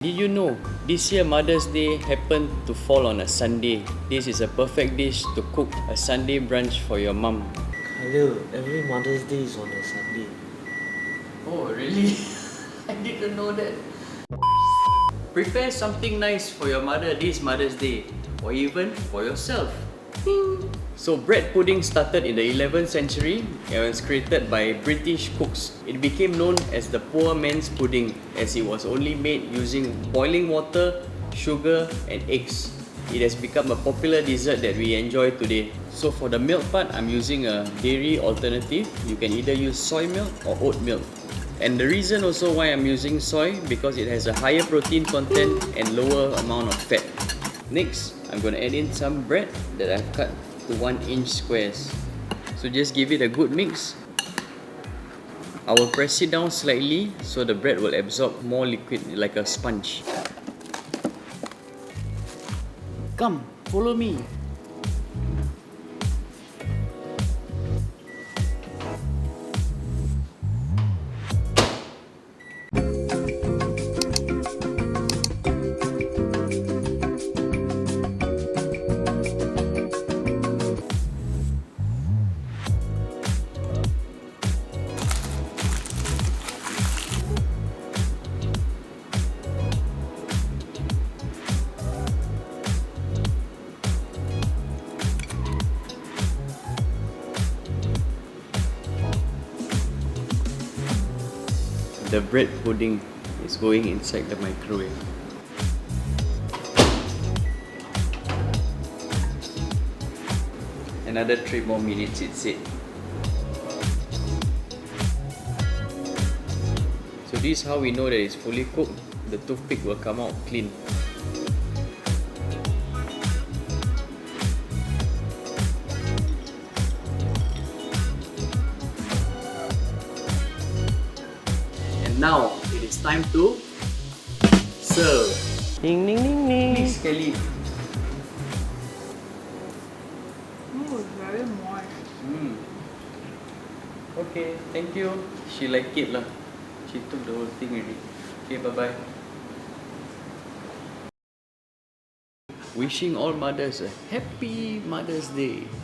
Did you know this year Mother's Day happened to fall on a Sunday? This is a perfect dish to cook a Sunday brunch for your mum. Khalil, every Mother's Day is on a Sunday. Oh, really? I didn't know that. Prepare something nice for your mother this Mother's Day, or even for yourself. So bread pudding started in the 11th century and was created by British cooks. It became known as the poor man's pudding as it was only made using boiling water, sugar and eggs. It has become a popular dessert that we enjoy today. So for the milk part, I'm using a dairy alternative. You can either use soy milk or oat milk. And the reason also why I'm using soy, because it has a higher protein content and lower amount of fat. Next, I'm going to add in some bread that I've cut to 1-inch squares. So just give it a good mix. I will press it down slightly so the bread will absorb more liquid like a sponge. Come, follow me. The bread pudding is going inside the microwave. Another 3 more minutes it said. So this is how we know that it's fully cooked. The toothpick will come out clean. Now, it is time to serve. Ding ding ding ding. Please, Kelly. Oh, very moist. Okay, thank you. She liked it lah. She took the whole thing already. Okay, bye-bye. Wishing all mothers a happy Mother's Day.